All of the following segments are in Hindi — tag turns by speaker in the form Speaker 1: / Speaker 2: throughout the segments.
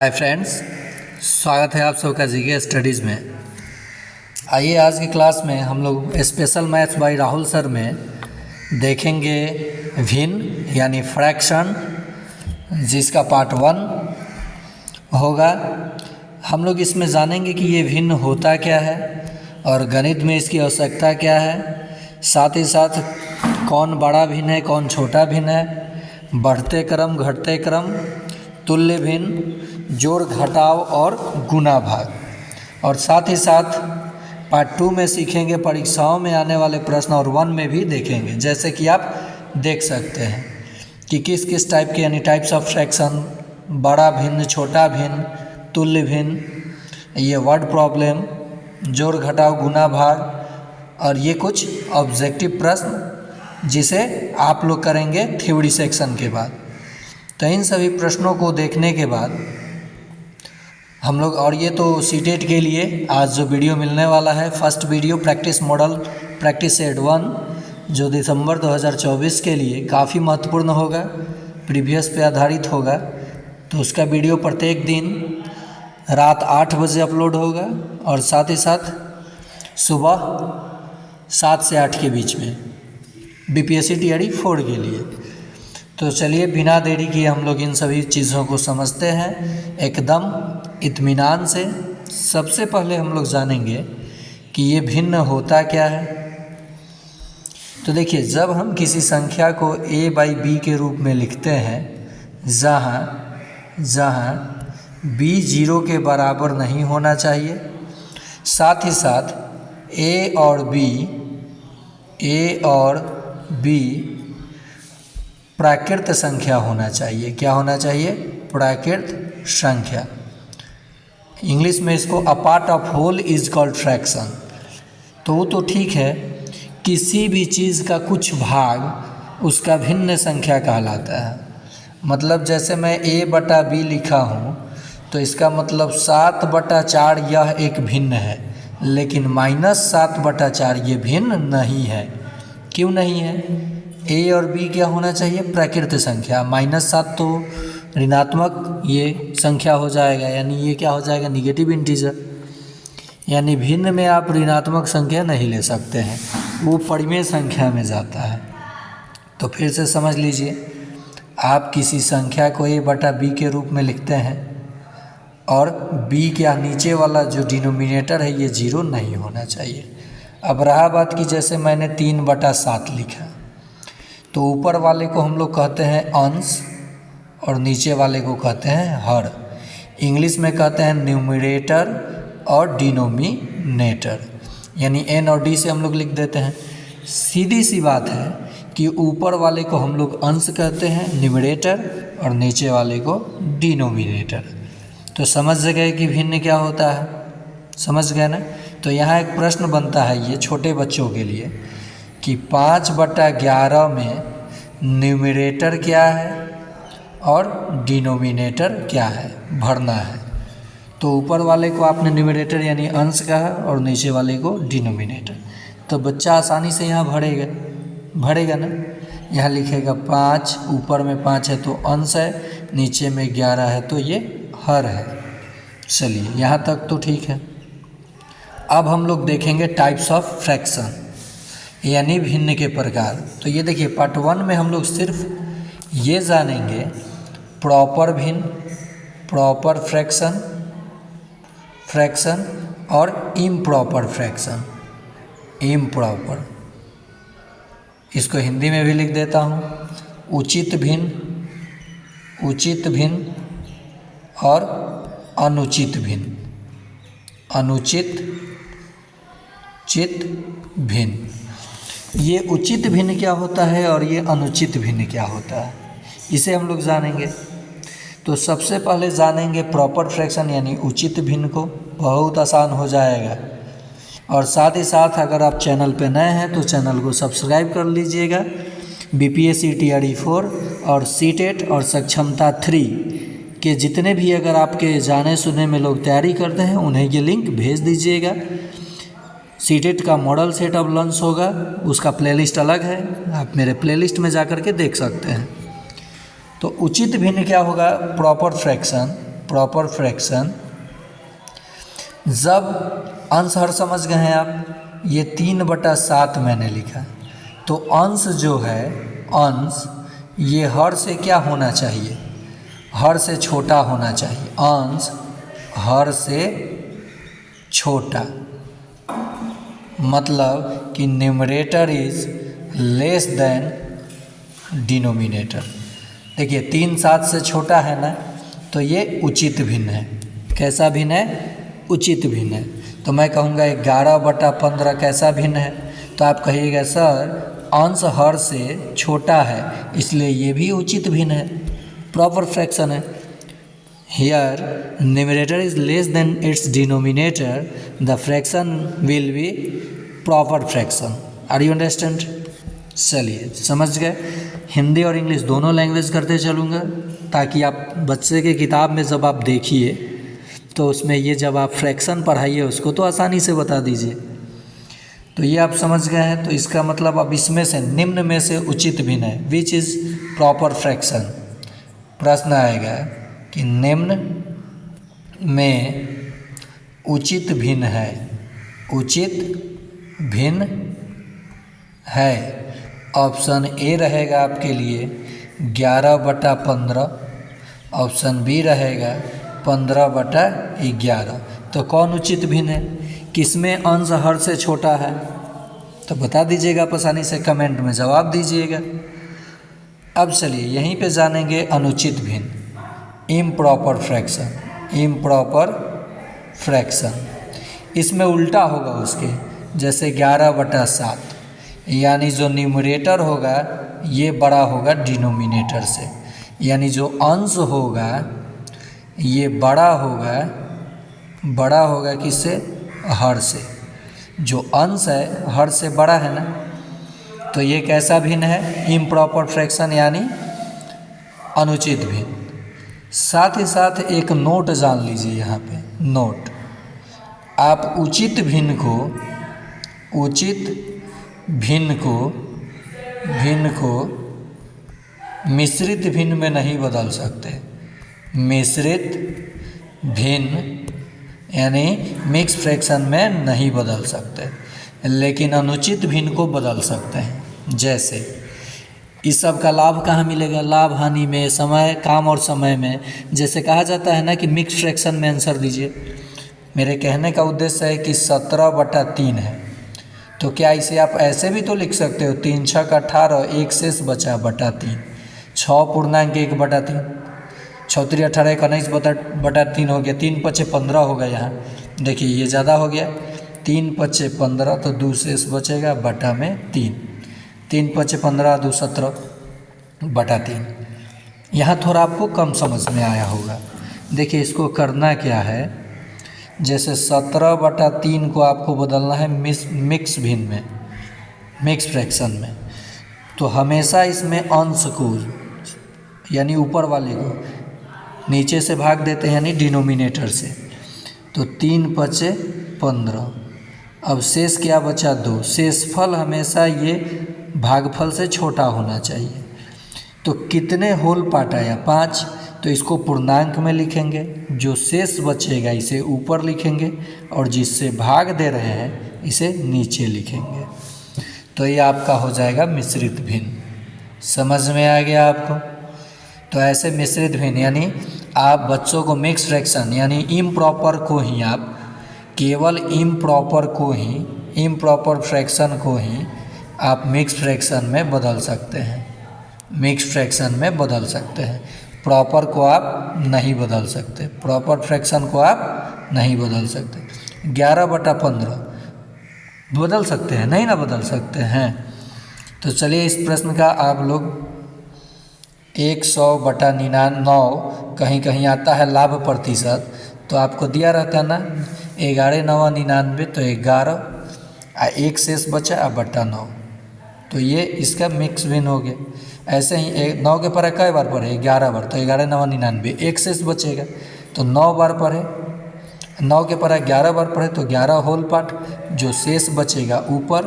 Speaker 1: हाय फ्रेंड्स, स्वागत है आप सबका जीके स्टडीज़ में। आइए आज की क्लास में हम लोग special maths by Rahul sir में देखेंगे भिन्न यानी फ्रैक्शन, जिसका पार्ट 1 होगा। हम लोग इसमें जानेंगे कि ये भिन्न होता क्या है और गणित में इसकी आवश्यकता क्या है, साथ ही साथ कौन बड़ा भिन्न है कौन छोटा भिन्न है, बढ़ते क्रम घटते क्रम, तुल्य भिन्न, जोड़ घटाव और गुणा भाग। और साथ ही साथ पार्ट 2 में सीखेंगे परीक्षाओं में आने वाले प्रश्न और 1 में भी देखेंगे। जैसे कि आप देख सकते हैं कि किस किस टाइप के यानी टाइप्स ऑफ फ्रैक्शन, बड़ा भिन्न, छोटा भिन्न, तुल्य भिन्न, ये वर्ड प्रॉब्लम, जोड़ घटाव गुणा भाग, और ये कुछ ऑब्जेक्टिव प्रश्न जिसे आप लोग करेंगे थ्योरी सेक्शन के बाद। तो इन सभी प्रश्नों को देखने के बाद हम लोग, और ये तो सीटेट के लिए आज जो वीडियो मिलने वाला है, first video practice model practice set 1, जो दिसंबर 2024 के लिए काफ़ी महत्वपूर्ण होगा, प्रीवियस पे आधारित होगा। तो उसका वीडियो प्रत्येक दिन रात 8 बजे अपलोड होगा और साथ ही साथ सुबह 7 से 8 के बीच में BPSC TRE 4 के लिए। तो चलिए बिना देरी किए हम लोग इन सभी चीज़ों को समझते हैं एकदम इत्मीनान से। सबसे पहले हम लोग जानेंगे कि ये भिन्न होता क्या है। तो देखिए, जब हम किसी संख्या को a/b के रूप में लिखते हैं जहाँ b 0 के बराबर नहीं होना चाहिए, साथ ही साथ a और b प्राकृत संख्या होना चाहिए। क्या होना चाहिए? प्राकृत संख्या। इंग्लिश में इसको a part of whole is called fraction. तो वो तो ठीक है, किसी भी चीज़ का कुछ भाग उसका भिन्न संख्या कहलाता है। मतलब जैसे मैं a/b लिखा हूँ तो इसका मतलब 7/4 यह एक भिन्न है, लेकिन -7/4 ये भिन्न नहीं है। क्यों नहीं है? a और b क्या होना चाहिए? प्राकृत संख्या। -7 तो ऋणात्मक ये संख्या हो जाएगा, यानी ये क्या हो जाएगा? Negative integer. यानी भिन्न में आप ऋणात्मक संख्या नहीं ले सकते हैं, वो परिमेय संख्या में जाता है। तो फिर से समझ लीजिए, आप किसी संख्या को a/b के रूप में लिखते हैं और b क्या नीचे वाला जो डिनोमिनेटर है ये 0 नहीं होना चाहिए। अब रहा बात कि जैसे मैंने 3/7 लिखा, तो ऊपर वाले को हम लोग कहते हैं अंश और नीचे वाले को कहते हैं हर। इंग्लिश में कहते हैं न्यूमरेटर और डिनोमिनेटर, यानी n और d से हम लोग लिख देते हैं। सीधी सी बात है कि ऊपर वाले को हम लोग अंश कहते हैं न्यूमरेटर और नीचे वाले को डिनोमिनेटर। तो समझ गए कि भिन्न क्या होता है? समझ गए ना? तो यहाँ एक प्रश्न बनता है ये छोटे बच्चों के लिए कि 5/11 में न्यूमरेटर क्या है और डिनोमिनेटर क्या है, भरना है। तो ऊपर वाले को आपने न्यूमरेटर यानी अंश कहा और नीचे वाले को डिनोमिनेटर। तो बच्चा आसानी से यहाँ भरेगा ना। यहाँ लिखेगा 5, ऊपर में 5 है तो अंश है, नीचे में 11 है तो ये हर है। चलिए यहाँ तक तो ठीक है। अब हम लोग देखेंगे टाइप्स ऑफ फ्रैक्शन यानी भिन्न के प्रकार। तो ये देखिए, पार्ट 1 में हम लोग सिर्फ ये जानेंगे प्रॉपर भिन्न, प्रॉपर फ्रैक्शन और इम्प्रॉपर फ्रैक्शन। इम्प्रॉपर, इसको हिंदी में भी लिख देता हूँ, उचित भिन्न और अनुचित भिन्न। चित भिन्न। ये उचित भिन्न क्या होता है और ये अनुचित भिन्न क्या होता है, इसे हम लोग जानेंगे। तो सबसे पहले जानेंगे प्रॉपर फ्रैक्शन यानी उचित भिन्न को। बहुत आसान हो जाएगा। और साथ ही साथ अगर आप चैनल पे नए हैं तो चैनल को सब्सक्राइब कर लीजिएगा। BPSC TRE 4 और सीटेट और सक्षमता 3 के जितने भी अगर आपके जाने सुने में लोग तैयारी करते हैं उन्हें ये लिंक भेज दीजिएगा। सीटेट का मॉडल सेट अब लॉन्च होगा, उसका प्लेलिस्ट अलग है, आप मेरे प्लेलिस्ट में जा कर के देख सकते हैं। तो उचित भिन्न क्या होगा? प्रॉपर फ्रैक्शन प्रॉपर फ्रैक्शन, जब अंश हर समझ गए हैं आप, ये 3/7 मैंने लिखा, तो अंश जो है, अंश ये हर से क्या होना चाहिए, हर से छोटा होना चाहिए, अंश हर से छोटा, मतलब कि numerator is less than denominator. देखिए 3/7 से छोटा है ना, तो ये उचित भिन्न है। कैसा भिन्न है? उचित भिन्न है। तो मैं कहूँगा 11/15 कैसा भिन्न है? तो आप कहिएगा सर अंश हर से छोटा है, इसलिए ये भी उचित भिन्न है, प्रॉपर फ्रैक्शन है। Here numerator is less than its denominator, the fraction will be proper fraction. Are you understand? चलिए समझ गए। हिंदी और इंग्लिश दोनों लैंग्वेज करते चलूँगा, ताकि आप बच्चे के किताब में जब आप देखिए तो उसमें ये जब आप फ्रैक्शन पढ़ाइए उसको तो आसानी से बता दीजिए। तो ये आप समझ गए हैं। तो इसका मतलब अब इसमें से निम्न में से उचित भिन्न है, विच इज़ प्रॉपर फ्रैक्शन। प्रश्न आएगा कि निम्न में उचित भिन्न है, उचित भिन्न है। ऑप्शन ए रहेगा आपके लिए 11/15, ऑप्शन बी रहेगा 15/11। तो कौन उचित भिन्न है, किसमें अंश हर से छोटा है? तो बता दीजिएगा आप आसानी से, कमेंट में जवाब दीजिएगा। अब चलिए यहीं पे जानेंगे अनुचित भिन्न, इम्प्रॉपर फ्रैक्शन। इम्प्रॉपर फ्रैक्शन इसमें उल्टा होगा उसके, जैसे 11/7, यानी जो न्यूमरेटर होगा ये बड़ा होगा डिनोमिनेटर से, यानी जो अंश होगा ये बड़ा होगा किससे? हर से। जो अंश है हर से बड़ा है ना, तो ये कैसा भिन्न है? इम्प्रॉपर फ्रैक्शन यानी अनुचित भिन्न। साथ ही साथ एक नोट जान लीजिए यहाँ पे, नोट। आप उचित भिन्न को मिश्रित भिन्न में नहीं बदल सकते। मिश्रित भिन्न यानी मिक्स फ्रैक्शन में नहीं बदल सकते, लेकिन अनुचित भिन्न को बदल सकते हैं। जैसे इस सब का लाभ कहाँ मिलेगा? लाभ हानि में, समय, काम और समय में। जैसे कहा जाता है ना कि मिक्स फ्रैक्शन में आंसर दीजिए। मेरे कहने का उद्देश्य है कि 17/3 है, तो क्या इसे आप ऐसे भी तो लिख सकते हो, 3 6 18, 1 शेष बचा /3, 6.1/3, 6 3 18, 1 19/3 हो गया, 3 5 15 होगा। यहाँ देखिए ये ज़्यादा हो गया, 3 5 15, तो 2 शेष बचेगा बटा में 3, 3 5 15, 2 17/3। यहाँ थोड़ा आपको कम समझ में आया होगा। देखिए इसको करना क्या है, जैसे 17/3 को आपको बदलना है मिक्स भिन्न में, मिक्स फ्रैक्शन में। तो हमेशा इसमें अंश को यानी ऊपर वाले को नीचे से भाग देते हैं, यानी डिनोमिनेटर से। तो 3 5 15, अब शेष क्या बचा? 2। शेषफल हमेशा ये भागफल से छोटा होना चाहिए। तो कितने होल पार्ट आया? 5। तो इसको पूर्णांक में लिखेंगे, जो शेष बचेगा इसे ऊपर लिखेंगे, और जिससे भाग दे रहे हैं इसे नीचे लिखेंगे। तो ये आपका हो जाएगा मिश्रित भिन्न। समझ में आ गया आपको? तो ऐसे मिश्रित भिन्न यानी आप बच्चों को मिक्स फ्रैक्शन यानी इम्प्रॉपर को ही आप केवल इम्प्रॉपर फ्रैक्शन को ही आप मिक्स फ्रैक्शन में बदल सकते हैं, मिक्स फ्रैक्शन में बदल सकते हैं। प्रॉपर को आप नहीं बदल सकते, प्रॉपर फ्रैक्शन को आप नहीं बदल सकते। 11/15 बदल सकते हैं? नहीं ना बदल सकते हैं। तो चलिए इस प्रश्न का आप लोग 100/99 कहीं कहीं आता है लाभ प्रतिशत, तो आपको दिया रहता है ना 11 9 99, तो 11 1 शेष बचा बटा 9, तो ये इसका मिक्स भिन्न हो गया। ऐसे ही 9 के पढ़े कई बार पढ़े? 11 बार, तो 11 9 99, 1 शेष बचेगा, तो 9 बार पढ़े। 9 के पढ़े 11 बार पढ़े, तो 11 होल पार्ट, जो शेष बचेगा ऊपर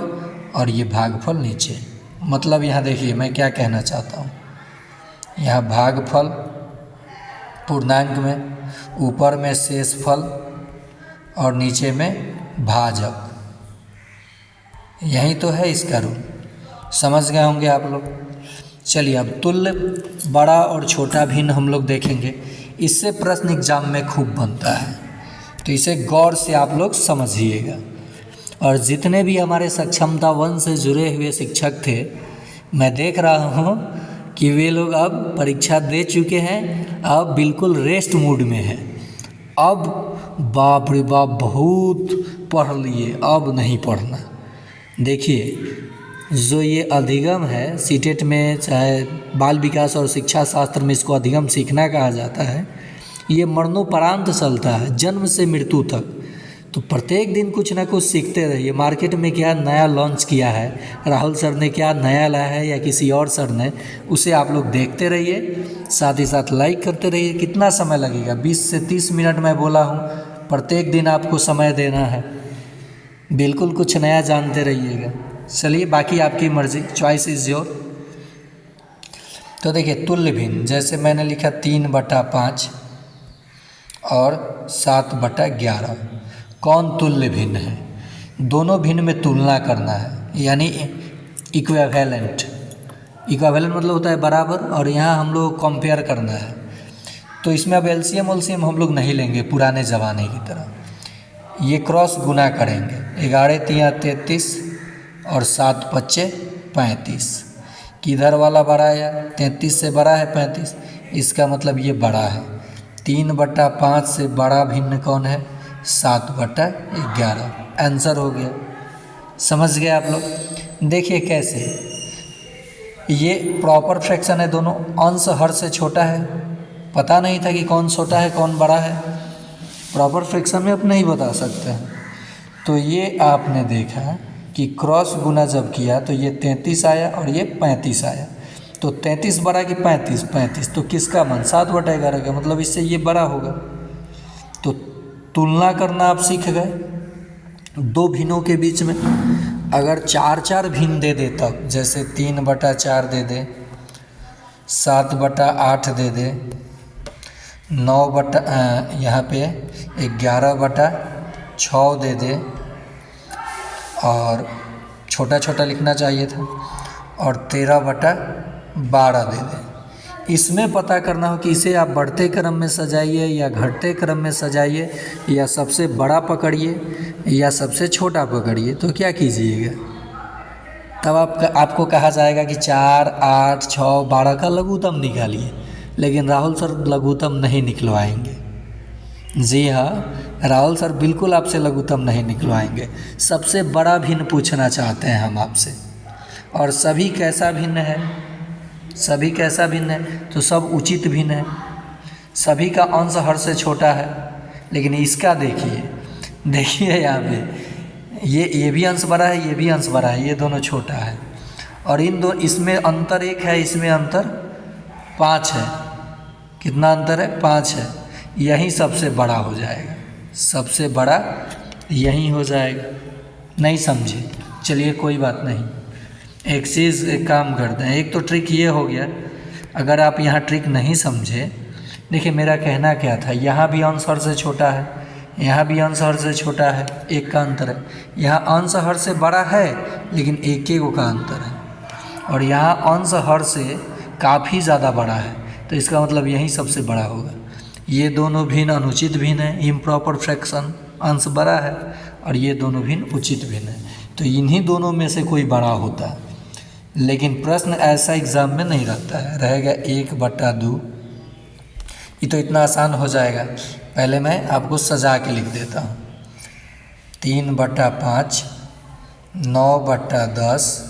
Speaker 1: और ये भागफल नीचे। मतलब यहाँ देखिए मैं क्या कहना चाहता हूँ, यहाँ भागफल पूर्णांक में ऊपर में शेषफल और नीचे में भाजक। यही तो है इसका रूल, समझ गए होंगे आप लोग। चलिए अब तुल्य, बड़ा और छोटा भिन्न हम लोग देखेंगे। इससे प्रश्न एग्जाम में खूब बनता है, तो इसे गौर से आप लोग समझिएगा। और जितने भी हमारे सक्षमता 1 से जुड़े हुए शिक्षक थे, मैं देख रहा हूँ कि वे लोग अब परीक्षा दे चुके हैं, अब बिल्कुल रेस्ट मूड में हैं। अब बाप रे बाप बहुत पढ़ लिए, अब नहीं पढ़ना। देखिए जो ये अधिगम है, सीटेट में चाहे बाल विकास और शिक्षा शास्त्र में इसको अधिगम सीखना कहा जाता है। ये मरणोपरांत चलता है, जन्म से मृत्यु तक। तो प्रत्येक दिन कुछ ना कुछ सीखते रहिए। मार्केट में क्या नया लॉन्च किया है, राहुल सर ने क्या नया लाया है या किसी और सर ने, उसे आप लोग देखते रहिए, साथ ही साथ लाइक करते रहिए। कितना समय लगेगा, 20 से 30 मिनट मैं बोला हूँ, प्रत्येक दिन आपको समय देना है। बिल्कुल कुछ नया जानते रहिएगा। चलिए बाकी आपकी मर्ज़ी, चॉइस इज़ योर। तो देखिए तुल्य भिन्न, जैसे मैंने लिखा 3/5 और 7/11। कौन तुल्य भिन्न है? दोनों भिन्न में तुलना करना है, यानी इक्विवेलेंट। इक्विवेलेंट मतलब होता है बराबर, और यहाँ हम लोग कंपेयर करना है। तो इसमें अब एलसीएम उलसीएम हम लोग नहीं लेंगे पुराने ज़माने की तरह। ये क्रॉस गुना करेंगे, 11 3 33 और 7 5 35। किधर वाला बड़ा है? 33 से बड़ा है 35, इसका मतलब ये बड़ा है। 3/5 से बड़ा भिन्न कौन है? 7/11। आंसर हो गया। समझ गए आप लोग? देखिए कैसे, ये प्रॉपर फ्रैक्शन है, दोनों अंश हर से छोटा है। पता नहीं था कि कौन छोटा है कौन बड़ा है, प्रॉपर फ्रैक्शन में आप नहीं बता सकते हैं। तो ये आपने देखा कि क्रॉस गुना जब किया तो ये 33 आया और ये 35 आया। तो 33 बड़ा कि 35? 35। तो किसका मान? 7/11 का, मतलब इससे ये बड़ा होगा। तो तुलना करना आप सीख गए दो भिन्नों के बीच में। अगर 4 भिन्न दे दे तब, जैसे 3/4 दे दे, 7/8 दे दे, 9 यहाँ पे 11/6 दे दे, और छोटा छोटा लिखना चाहिए था, और 13/12 दे दे। इसमें पता करना हो कि इसे आप बढ़ते क्रम में सजाइए या घटते क्रम में सजाइए, या सबसे बड़ा पकड़िए या सबसे छोटा पकड़िए। तो क्या कीजिएगा, तब आपको कहा जाएगा कि 4, 8, 6, 12 का लघुत्तम निकालिए। लेकिन राहुल सर लघुत्तम नहीं निकलवाएंगे। जी हाँ, राहुल सर बिल्कुल आपसे लघुत्तम नहीं निकलवाएंगे। सबसे बड़ा भिन्न पूछना चाहते हैं हम आपसे। और सभी कैसा भिन्न है? सभी कैसा भिन्न है? तो सब उचित भिन्न है। सभी का अंश हर से छोटा है। लेकिन इसका देखिए यहाँ पे ये भी अंश बड़ा है, ये भी अंश बड़ा है, ये दोनों छोटा है। और इन दो, इसमें अंतर 1 है, इसमें अंतर 5 है। कितना अंतर है? 5 है। यही सबसे बड़ा हो जाएगा, सबसे बड़ा यही हो जाएगा। नहीं समझे? चलिए कोई बात नहीं, एक चीज़ एक काम करते हैं। एक तो ट्रिक ये हो गया, अगर आप यहाँ ट्रिक नहीं समझे, देखिए मेरा कहना क्या था, यहाँ भी अंश हर से छोटा है, यहाँ भी अंश हर से छोटा है, 1 का अंतर है। यहाँ अंश हर से बड़ा है लेकिन 1 का अंतर है, और यहाँ अंश हर से काफ़ी ज़्यादा बड़ा है। तो इसका मतलब यही सबसे बड़ा होगा। ये दोनों भिन्न अनुचित भिन्न है, इम्प्रॉपर फ्रैक्शन, अंश बड़ा है, और ये दोनों भिन्न उचित भिन्न है। तो इन्हीं दोनों में से कोई बड़ा होता है। लेकिन प्रश्न ऐसा एग्ज़ाम में नहीं रहता है, रहेगा 1/2। ये तो इतना आसान हो जाएगा। पहले मैं आपको सजा के लिख देता हूँ। 3/5, 9/10,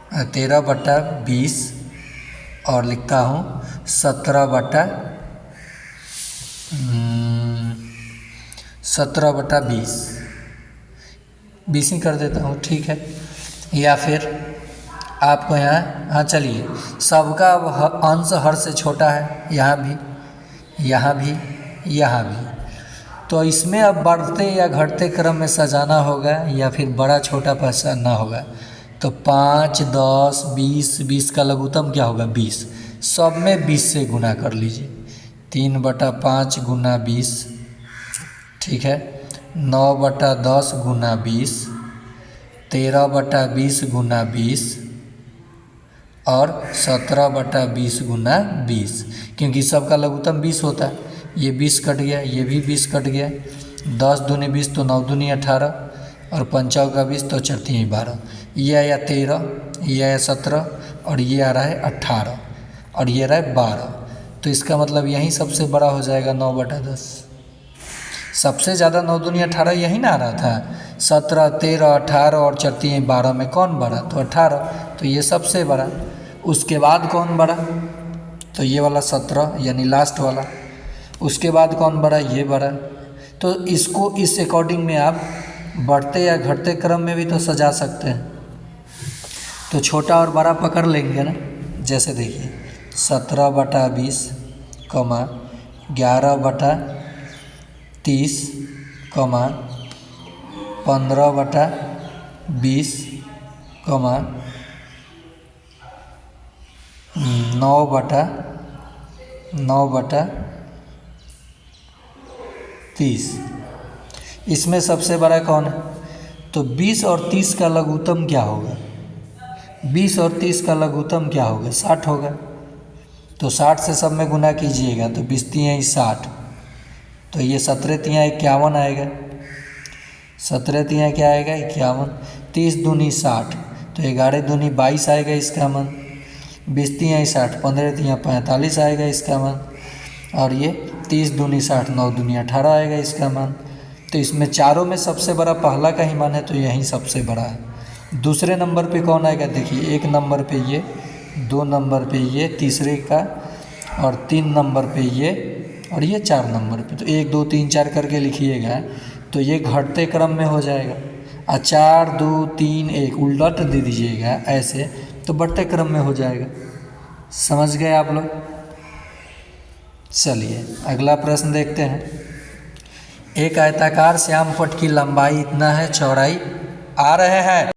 Speaker 1: 13/20, और लिखता हूँ 17/20। 20 ही कर देता हूँ, ठीक है। या फिर आपको यहाँ, हाँ चलिए, सबका अंश हर से छोटा है, यहाँ भी, यहाँ भी, यहाँ भी। तो इसमें अब बढ़ते या घटते क्रम में सजाना होगा, या फिर बड़ा छोटा पहचानना होगा। तो 5, 10, 20, 20 का लघुत्तम क्या होगा? 20। सब में 20 से गुना कर लीजिए। 3/5 गुना 20, ठीक है। 9/10 गुना 20, 13/20 गुना 20 और 17/20 गुना 20, क्योंकि सबका लघुत्तम 20 होता है। ये 20 कट गया, ये भी 20 कट गया। 10 दूनी 20 तो 9 दूनी 18 और 5 का 20 तो 4 3 12। ये आया 13, ये आया 17 और ये आ रहा है 18 और ये रहा है 12। तो इसका मतलब यही सबसे बड़ा हो जाएगा 9/10। सबसे ज़्यादा 9 दूनी 18 यही ना आ रहा था। 17, 13, 18 और 4 3 12 में कौन बड़ा? तो 18, तो ये सबसे बड़ा। उसके बाद कौन बड़ा? तो ये वाला 17 यानी लास्ट वाला। उसके बाद कौन बड़ा? ये बड़ा। तो इसको इस अकॉर्डिंग में आप बढ़ते या घटते क्रम में भी तो सजा सकते हैं। तो छोटा और बड़ा पकड़ लेंगे ना। जैसे देखिए 17/20, 11/30, 15/20, 9/30। इसमें सबसे बड़ा कौन है? तो 20 और 30 का लघुत्तम क्या होगा? 20 और 30 का लघुत्तम क्या होगा? 60 होगा। तो 60 से सब में गुना कीजिएगा तो 20 तियां 60, तो ये 17 तियां 51 आएगा। 17 तियां क्या आएगा? 51। 30 दूनी 60, तो 11 दूनी 22 आएगा इसका मन। 20 तियां 60, 15 तियां 45 आएगा इसका मन। और ये 30 दूनी 60, 9 दूनी 18 आएगा इसका मान। तो इसमें चारों में सबसे बड़ा पहला का ही मान है, तो यही सबसे बड़ा है। दूसरे नंबर पे कौन आएगा? देखिए 1 नंबर पे ये, 2 नंबर पे ये, तीसरे का, और 3 नंबर पे ये, और ये 4 नंबर पे। तो 1 2 3 4 करके लिखिएगा तो ये घटते क्रम में हो जाएगा। 4 2 3 1 उलट दे दीजिएगा ऐसे, तो बढ़ते क्रम में हो जाएगा। समझ गए आप लोग? चलिए अगला प्रश्न देखते हैं। एक आयताकार श्याम पट की लंबाई इतना है, चौड़ाई आ रहे हैं